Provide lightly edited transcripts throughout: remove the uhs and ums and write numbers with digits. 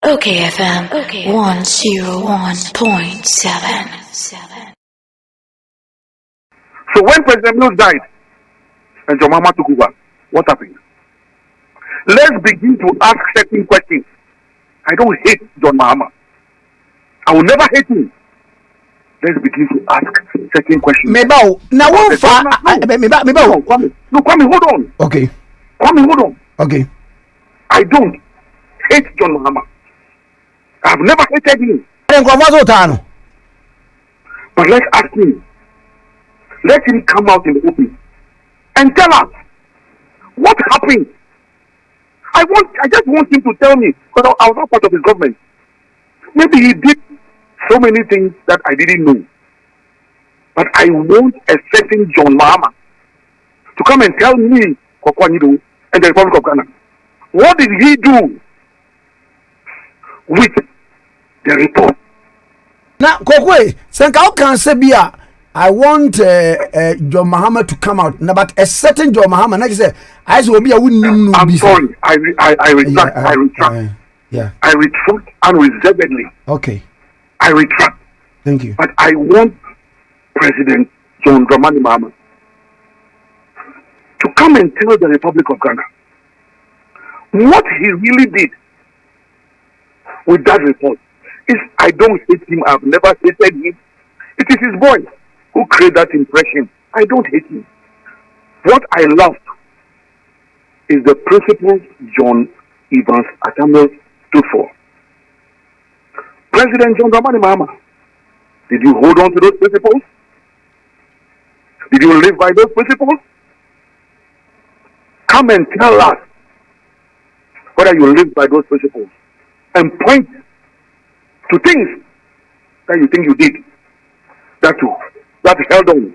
okayfm 101.7. So when President Mills died and John Mahama took over, what happened? Let's begin to ask certain questions. I don't hate John Mahama. I will never hate him. Let's begin to ask certain questions. Maybe now one far. Maybe. No, Kwame, hold on. Okay. Kwame, hold on. Okay. I don't hate John Mahama. I've never hated him. But let's ask him. Let him come out in the open and tell us what happened. I just want him to tell me, because I was not part of his government. Maybe he did so many things that I didn't know. But I want a certain John Mahama to come and tell me, Koku Anyidoho and the Republic of Ghana, what did he do with the report? Now, Koku, how can say be I want John Mahama to come out. Now, but a certain John Mahama, like I said, I will be a wouldn't. I'm sorry. I retract. I retract. I retract unreservedly. Okay. I retract. Thank you. But I want President John Dramani Mahama to come and tell the Republic of Ghana what he really did with that report. I don't hate him. I've never hated him. It is his voice who created that impression. I don't hate him. What I love is the principles John Evans Atamel stood for. President John Dramani Mahama, did you hold on to those principles? Did you live by those principles? Come and tell us whether you live by those principles and point to things that you think you did that held on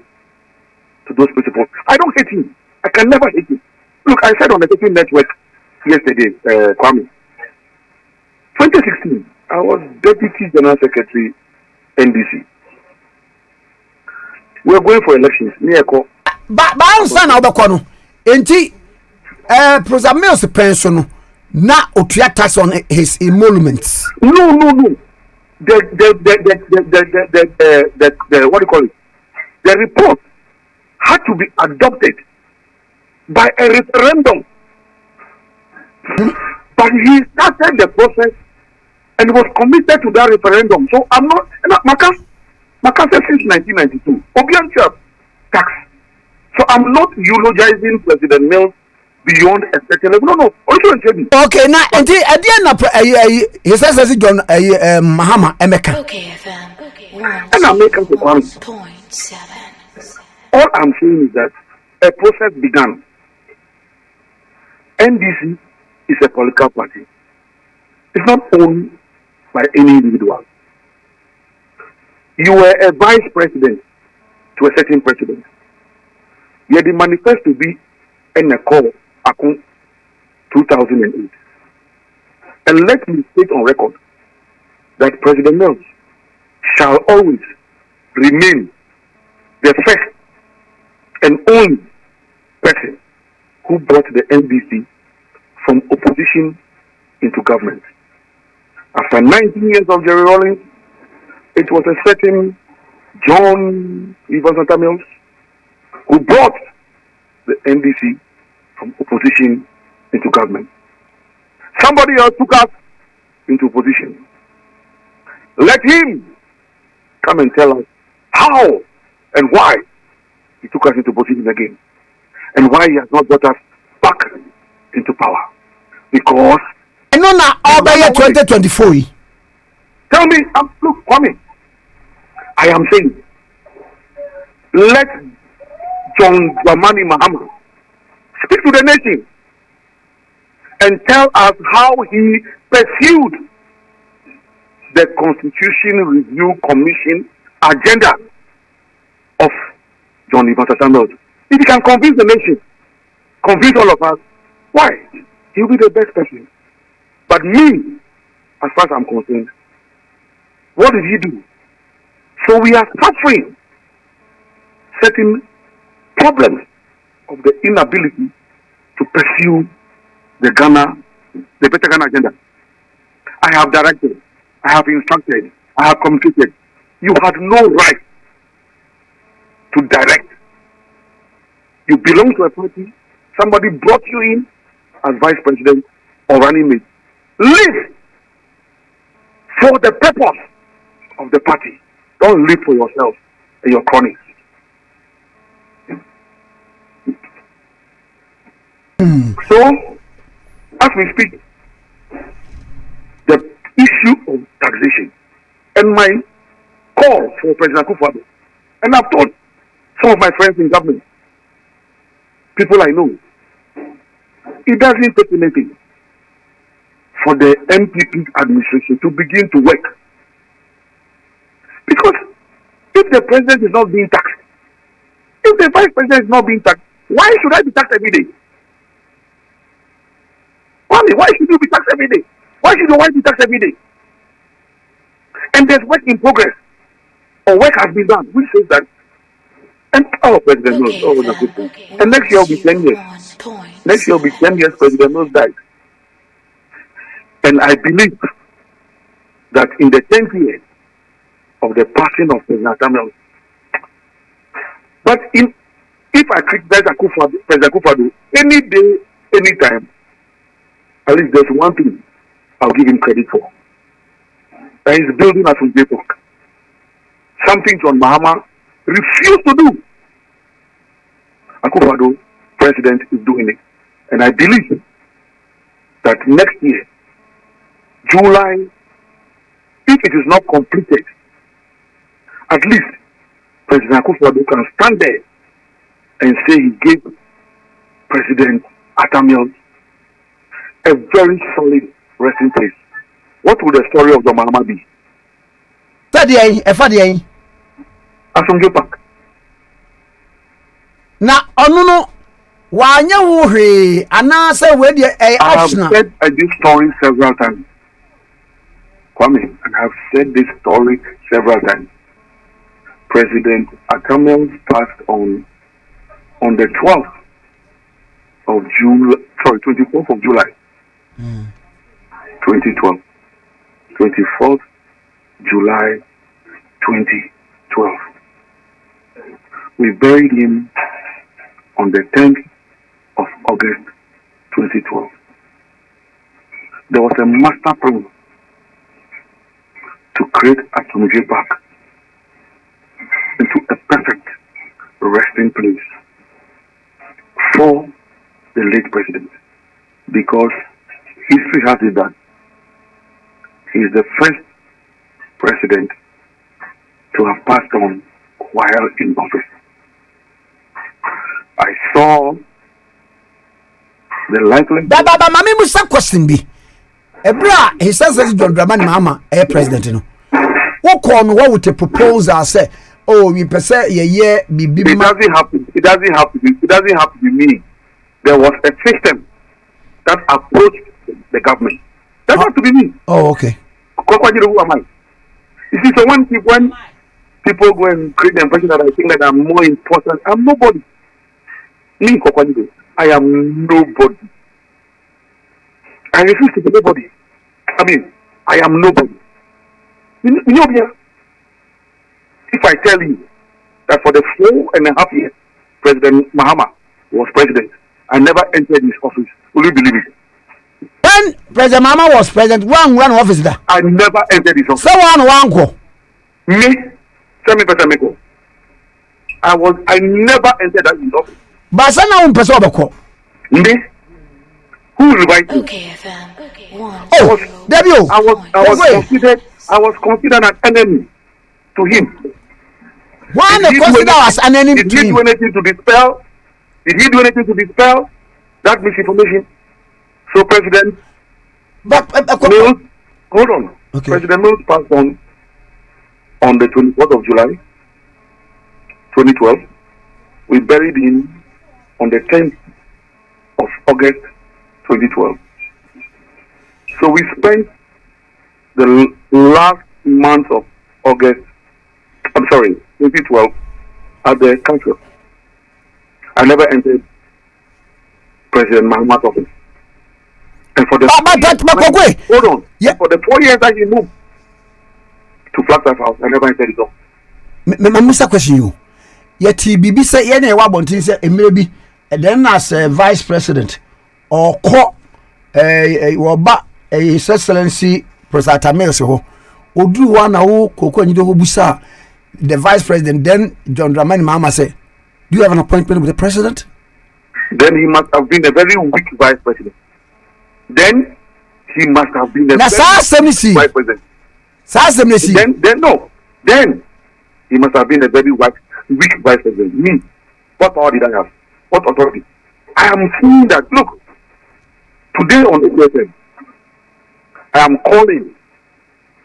to those principles. I don't hate him. I can never hate him. Look, I said on the social network yesterday, Kwame, 2016, I was Deputy General Secretary, NDC. We are going for elections. But I'm saying now, Bakwano, enti President Mills pension na otua tax on his emoluments. No. The what do you call it? The report had to be adopted by a referendum. But he started the process and was committed to that referendum. So I'm not Maka said since 1992. Obian tax. So I'm not eulogizing President Mills beyond a certain level. No. Okay, now at the end of he says John Mahama Emeka. okayfm And I'm making the point. 101.7. All I'm saying is that a process began. NDC is a political party. It's not owned by any individual. You were a vice president to a certain president. Yet the manifest to be in a call 2008. And let me state on record that President Mills shall always remain the first and only person who brought the NDC from opposition into government. After 19 years of Jerry Rawlings, it was a certain John Evans Mills who brought the NDC from opposition into government. Somebody else took us into opposition. Let him come and tell us how and why he took us into opposition again, and why he has not brought us back into power. Because I know now all by 2024. Tell me, look, Kwame, I am saying, let John Dramani Mahama speak to the nation and tell us how he pursued the Constitution Review Commission agenda of John Evans Mills. If he can convince the nation, convince all of us, why? He will be the best person. But me, as far as I'm concerned, what did he do? So we are suffering certain problems of the inability to pursue the better Ghana agenda. I have directed, I have instructed, I have communicated. You had no right to direct. You belong to a party. Somebody brought you in as vice president or running mate. Live for the purpose of the party. Don't live for yourself and your cronies. So, as we speak, the issue of taxation and my call for President Akufo-Addo, and I've told some of my friends in government, people I know, it doesn't take anything for the MPP administration to begin to work. Because if the president is not being taxed, if the vice president is not being taxed, why should I be taxed every day? Why should you be taxed every day? Why should your wife be taxed every day? And there's work in progress, or work has been done, which says that, and our president knows, and next year will be 10 years. Next year will be 10 years, President Mills died. And I believe that in the 10th year of the passing of President Mills, but if I criticize President Akufo-Addo any day, any time, at least there's one thing I'll give him credit for. And he's building at J Park. Something John Mahama refused to do. Akufo-Addo, president, is doing it. And I believe that next year, July, if it is not completed, at least President Akufo-Addo can stand there and say he gave President Mills a very solid resting place. What would the story of John Mahama be? Asomdwe Park. Na onuno wanya wo hwe anase we de optional. I have said this story several times. Kwame, and I have said this story several times. President Mills passed on the 12th of June, 24th of July, 2012. 24th July 2012. We buried him on the 10th of August 2012. There was a master plan to create Asomdwe Park into a perfect resting place for the late president, because history has it that he is the first president to have passed on while in office. I saw the likely. Baba, mami musa question bi. Ebra, he says that John Dramani Mahama, president, you know. What come? What would the proposal say? Oh, we per se yeah. It doesn't have to. It doesn't have to be. It doesn't have to be me. There was a system that approached the government. That has to be me. Oh, okay. Koku Anyidoho, who am I? You see, so when people go and create the impression that I think that I'm more important, I'm nobody. Me, Koku Anyidoho, I am nobody. I refuse to be nobody. I mean, I am nobody. You know, if I tell you that for the 4.5 years President Mahama was president, I never entered his office, will you believe it? When President Mahama was president, one office there. I never entered his office. One go. Me, Semi-Pesameko. I never entered his office. But now I'm person obeko. Me? Who will invite you? okayfm. Oh, Debut. I was considered an enemy to him. Why they consider us an enemy to him? Did he do anything to dispel? Did he do anything to dispel that misinformation? So President Mills, hold on. Okay. President Mills passed on the 24th of July, 2012. We buried him on the 10th of August, 2012. So we spent the last month of August, 2012, at the council. I never entered President Mahama's office. And for the hold on. Yeah. For the 4 years that he moved to Flagstaff House, I never said it all. My Mr. question you. Yet BB say any wabontin say maybe then as vice president or co His Excellency President Mills ho odu one na wo Koku Anyidoho busa the vice president, then John Dramani Mahama say, do you have an appointment with the president? Then he must have been a very weak vice president. Then he must have been a very weak vice president. Then he must have been a very weak vice president. Me, what power did I have? What authority? I am saying that, look, today on okayfm, I am calling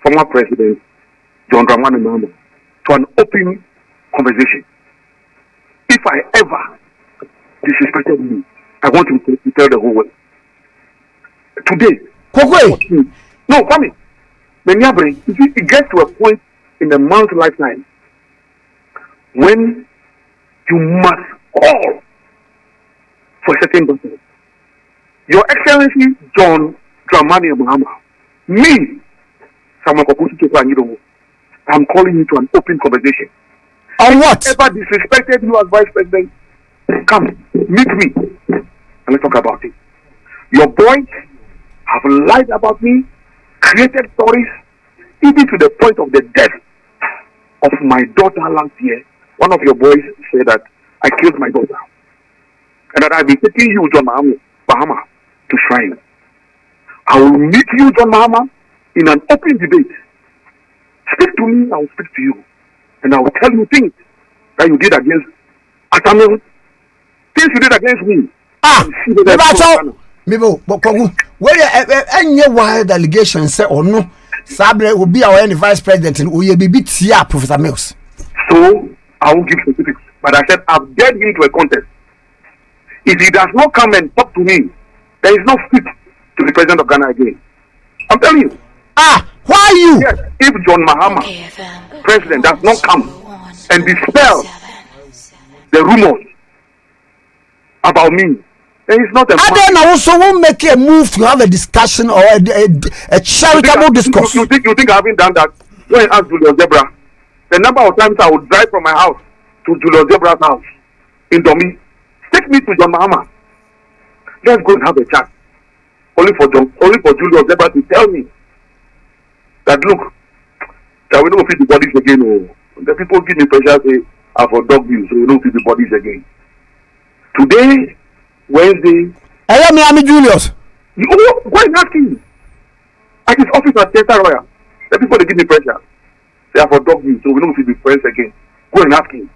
former President John Dramani Mahama to an open conversation. If I ever disrespected you, I want him to tell the whole world. Today, no, come in. It gets to a point in a man's lifetime when you must call for a certain person. Your Excellency John Dramani Mahama, me, Koku Anyidoho, I'm calling you to an open conversation. On what? Ever disrespected you as vice president? Come, meet me, and let's talk about it. Your boys have lied about me, created stories, even to the point of the death of my daughter last year. One of your boys said that I killed my daughter, and that I've been taking you, John Mahama, to shrine. I will meet you, John Mahama, in an open debate. Speak to me, I will speak to you. And I will tell you things that you did against Atamil. Things you did against me. Any wild allegations say or no, Sabre will be our vice president and we will be beat here, Professor Mills. So I will give specifics. But I said I've dared him to a contest. If he does not come and talk to me, there is no fit to the president of Ghana again. I'm telling you. Why you? Yes, if John Mahama, president, does not come and dispel the rumors about me, then it's not a matter. And then also won't make a move to have a discussion or a charitable discourse. You think I haven't done that? Go and ask Julius Zebra. The number of times I would drive from my house to Julius Zebra's house in Domi. Take me to John Mahama. Let's go and have a chat. Only for Julius Zebra to tell me that look, that we don't feed the bodies again. The people give me pressure, say I for dog you, so we don't feed the bodies again. Today, Wednesday, I'm Julius. You go and ask him. At his office at Theatre Royal, the people they give me pressure, say I for dog you, so we don't feed the friends again. Go and ask him.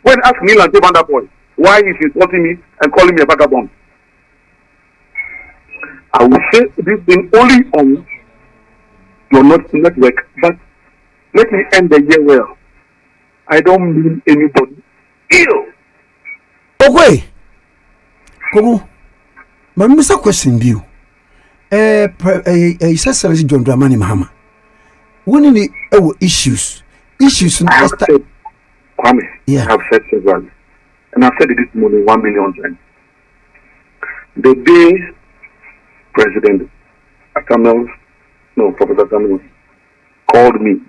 Go and ask Neil and Van der Poel why he's insulting me and calling me a vagabond. I will say this thing only on your network, but let me end the year well. I don't mean anybody ill. Okay. Koku, my Mr. Question view. His Excellency John Dramani Mahama. When in the issues I have said, Kwame, yeah. I have said several, and I've said it this morning 1 million times. The day President Professor Atamil called me,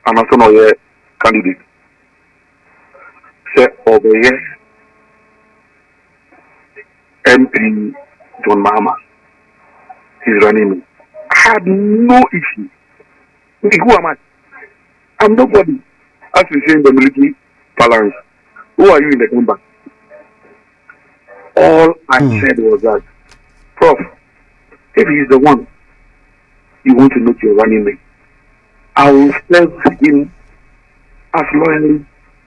I'm a son of a candidate. Said over here, MP John Mahama, he's running me. I had no issue. Who am I? I'm nobody. As we say in the military balance, who are you in the combat? All I said was that, Prof, if he's the one you want to know your running mate, I will serve him as loyally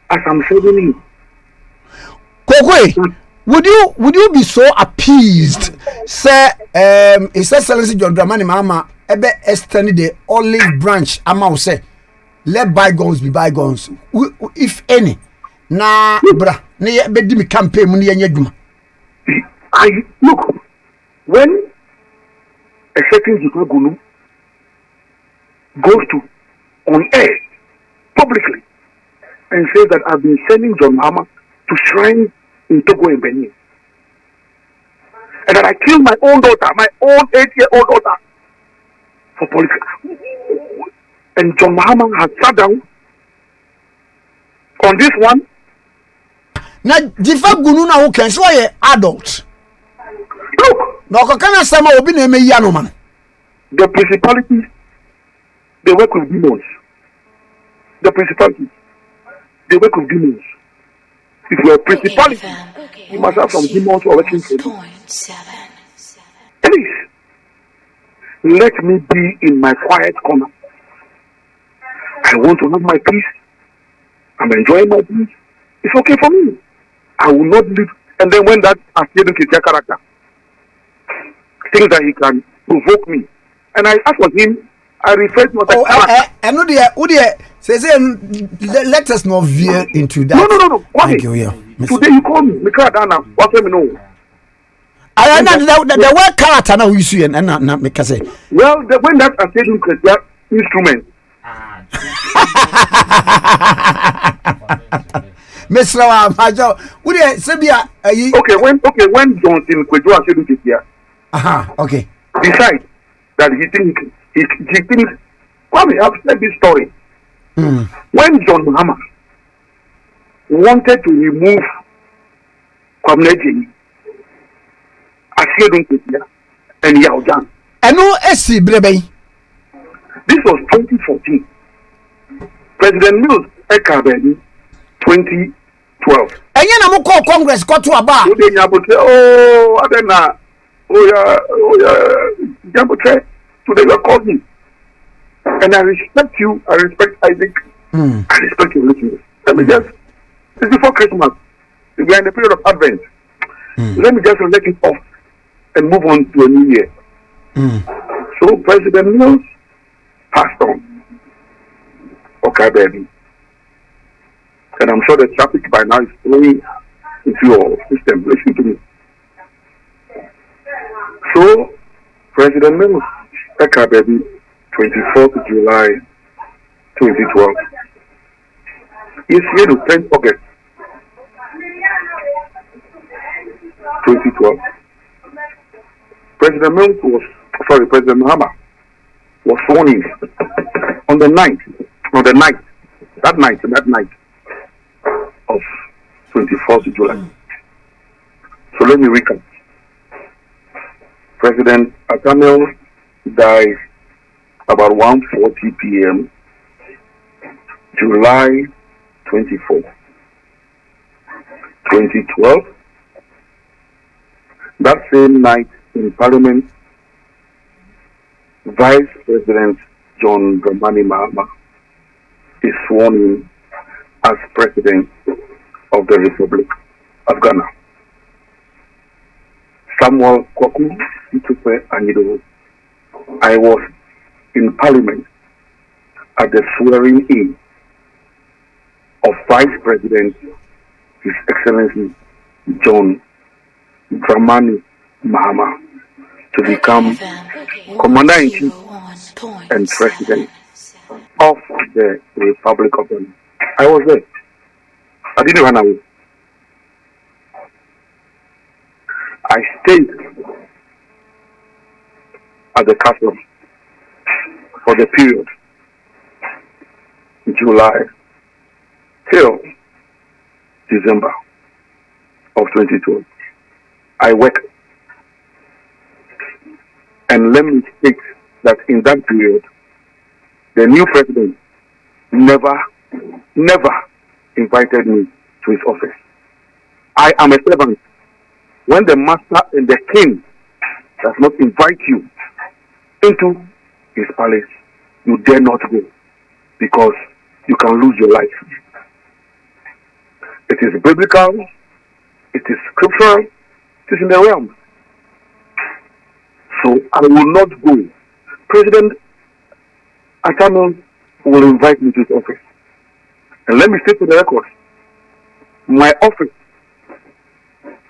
as I'm serving you. Koku, would you be so appeased, say His Excellency John Dramani Mahama ebe extend the olive branch amount say let bygones be bygones, if any. Na bra, na be di me campaign mu na yenye dwuma. I look when a certain Jikagunu goes to on air publicly and says that I've been sending John Mahama to shrine in Togo and Benin. and that I killed my own daughter, my own 8-year-old daughter, for politics. And John Mahama has sat down on this one. Now, Jifa Gununa who can say adult. Look, no kokana sama obi na eme ya no man. The principalities, they work with demons. The principalities, they work with demons. If you are a principality, you must have some demons working for you. Please, let me be in my quiet corner. I want to have my peace. I'm enjoying my peace. It's okay for me. I will not live. And then when that accident is their character, things that he can provoke me. And I ask for him, I refer to my I know the says let us not veer into that. No. Thank you, yeah. Today you call me, Mikadana, what let me know. I know the word character now you see and not make say. Well, when that accident is their instrument. Mr. Majo, would you say okay, when Johnson Kwejo accident is here. Okay. Decide that he thinks well, we have said this story. When John Mahama wanted to remove Kwamneji, and Yaojan. And no SC Brebe. This was 2014. President Mills Ekabeni 2012. And you know call Congress got to a bar. Oh, Adena. Oh yeah, Jambotre. Today you called me. And I respect you. I respect Isaac. I respect your listeners. Let me just, it's before Christmas. We are in the period of Advent. Let me just let it off and move on to a new year. So President Mills passed on. Okay, baby. And I'm sure the traffic by now is flowing into your system. Listen to me. So, President Mills, okay, baby, 24th July 2012. He's here to 10th August 2012. President Mahama was sworn in on that night of 24th July. So let me recap. President Atamil died about 1:40 p.m. July 24, 2012. That same night in Parliament, Vice President John Dramani Mahama is sworn in as President of the Republic of Ghana. Samuel Koku Anyidoho. I was in Parliament at the swearing in of Vice President His Excellency John Dramani Mahama to become Commander-in-Chief and President of the Republic of Ghana. I was there. I didn't run away. I stayed at the castle for the period July till December of 2012. I worked. And let me state that in that period, the new president never invited me to his office. I am a servant. When the master and the king does not invite you into his palace, you dare not go because you can lose your life. It is biblical, it is scriptural, it is in the realm. So I will not go. President Atamil will invite me to his office. And let me state for the record, my office,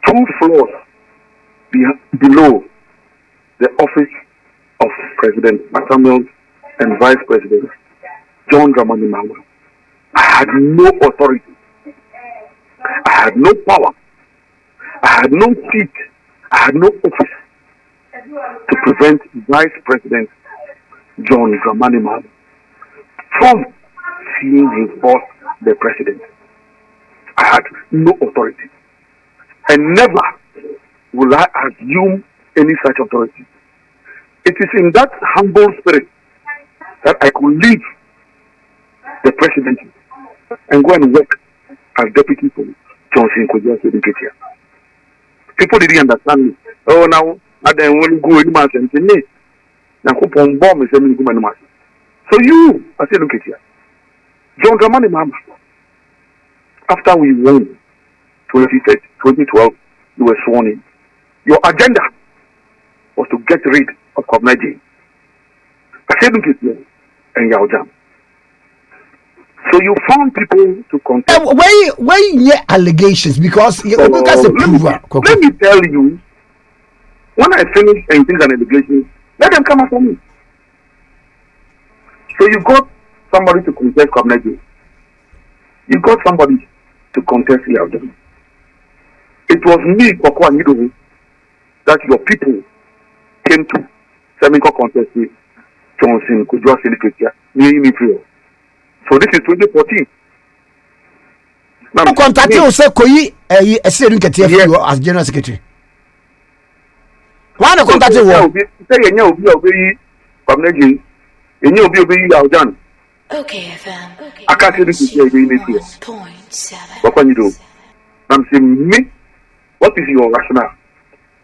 2 floors below the office of President Atamil and Vice President John Dramani Mahama. I had no authority. I had no power. I had no seat. I had no office. to prevent Vice President John Dramani Mahama from seeing his boss, the president. I had no authority, and never will I assume any such authority. It is in that humble spirit that I could leave the presidency and go and work as deputy for Johnson Koku Anyidoho. People didn't understand me. Oh, now I don't want to go anymore. So you, I said, look at here. John Dramani Mahama, after we won 2012, you were sworn in. Your agenda was to get rid of Koku. I said, look at here, and Yaojam. So you found people to contest. Why allegations? Because let me tell you, when I finish and think an allegation, let them come after me. So you got somebody to contest Koku. You got somebody to contest Yaojam. It was me, Koku Anyidoho, that your people came to Semiko contest with Johnson Koku Anyidoho. So this is 2014. Now, contact you say Koyi as general secretary. Why not contact you? Say okayfm. I can't say this is here. 1.7. What can you do? I'm saying me. What is your rationale?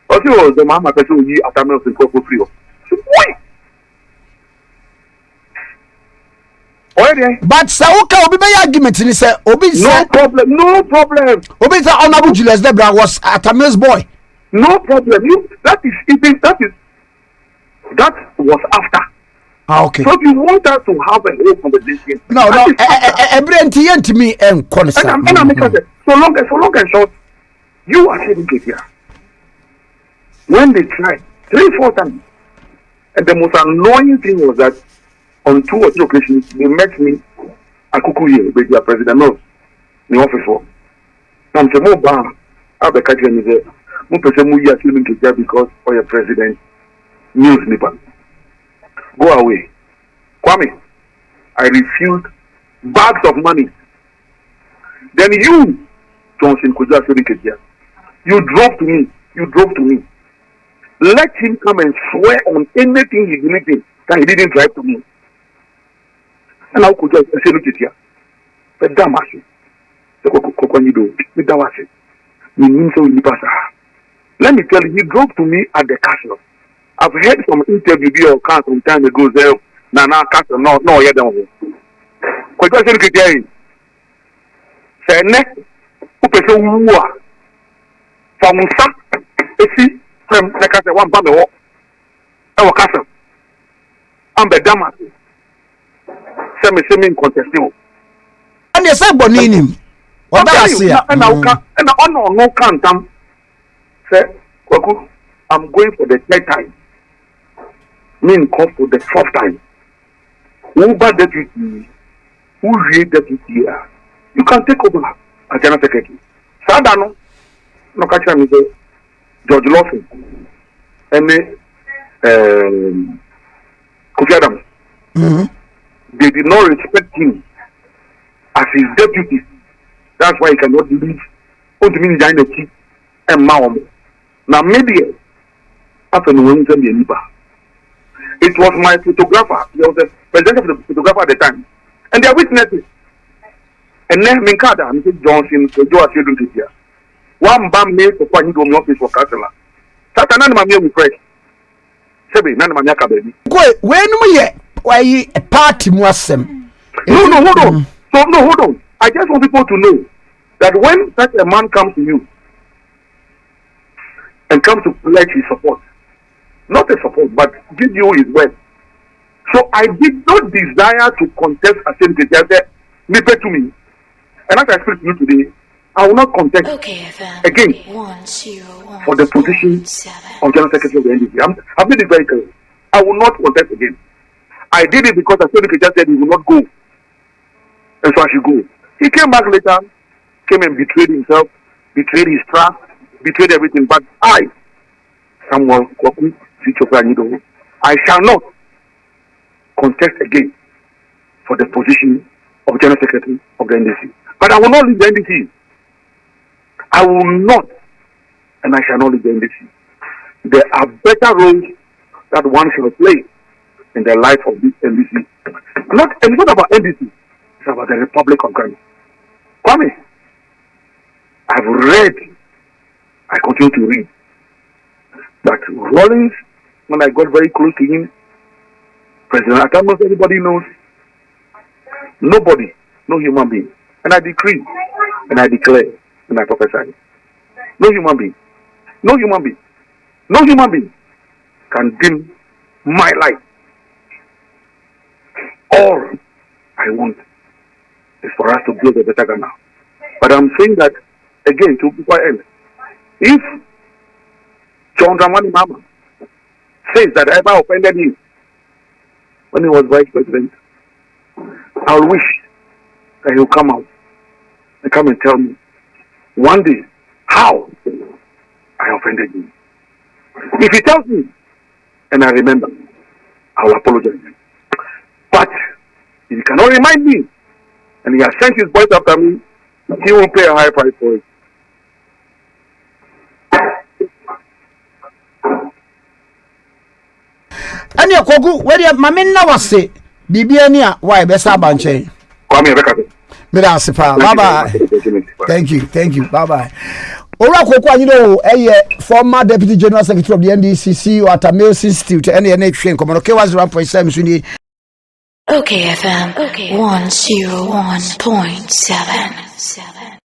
Also, the Mahama person will be at American for free. Why? But Sauka Obi by argument in say Obi no problem. Obi say Honorable Julius Debra was a Tamil's boy. No problem. That was after. Okay. So if you want us to have a whole conversation. No. Every to me and concern. So long and short, you are saying here. When they tried 3-4 times, and the most annoying thing was that on 2 or 3 occasions, they met me at Koku here, with their president knows the office for. I'm saying, "Mo I'll be catching me there. Mo person mu here feeling here because for your president news nipa. Go away, Kwame. I refused bags of money. Then you, Johnson Koku Anyidoho, you drove to me. Let him come and swear on anything he believed in that he didn't drive to me. And I could just say, look at here. But damn, I say, Koku Anyidoho, let me tell you, he drove to me at the castle. I've heard some interview or car some time ago there. Now castle, no, yeah, don't. Koku Anyidoho, look at here. Say, who person who are from Sa, from the castle, one bam, our castle. I'm the damn. Semi contesting. And they say Boninim. What that's here? And no can't say, Koku, I'm going for the 3rd time. Call for the 4th time. Who bad deputy? Who read deputy here? You can take over as general secretary. Sadano, no catch me say George Lawson. And Kofi Adams. They did not respect him as his deputy. That's why he cannot leave. And now maybe after it was my photographer. He was the president of the photographer at the time. And they are witnesses. And then Minkada, Mr. Johnson, Koku Anyidoho, one bam made for Anyidoho office for Councillor. Satanan Mamia with Prez. Sebi, Nana Maniaka baby. When we why a party wasem? No, hold on. So no, hold on. I just want people to know that when such a man comes to you and comes to pledge his support, not a support, but give you his word. So I did not desire to contest a certificate. Me pay to me, and as I speak to you today, I will not contest again for the position of General Secretary of the NDC. I've made it very clear. I will not contest again. I did it because the just said he will not go. And so I should go. He came back later, came and betrayed himself, betrayed his trust, betrayed everything. But I, Samuel Koku, Koku Anyidoho, I shall not contest again for the position of General Secretary of the NDC. But I will not leave the NDC. I will not, and I shall not leave the NDC. There are better roles that one shall play in the life of this NDC. It's not about NDC, it's about the Republic of Ghana. Kwame, I've read, I continue to read, that Rawlings, when I got very close to him, President Atamos, everybody knows, nobody, no human being, and I decree, and I declare, and I prophesy, no human being, no human being, no human being can dim my light. All I want is for us to build a better Ghana. But I'm saying that, again, to be quite end, if John Dramani Mahama says that I ever offended him when he was vice president, I'll wish that he'll come out and come and tell me one day how I offended him. If he tells me and I remember, I'll apologize. But if he cannot remind me and he has sent his voice after me, he will pay a high price for it. And your Koku, where your mamma was say, Bibiania, why Bessa Banche? Come here, Bye bye. Thank you. Bye bye. Ora Koku Anyidoho, former Deputy General Secretary of the NDC, CEO at a Mail Institute, and the NHN, Commonwealth was 1.7. OKFM 101.7.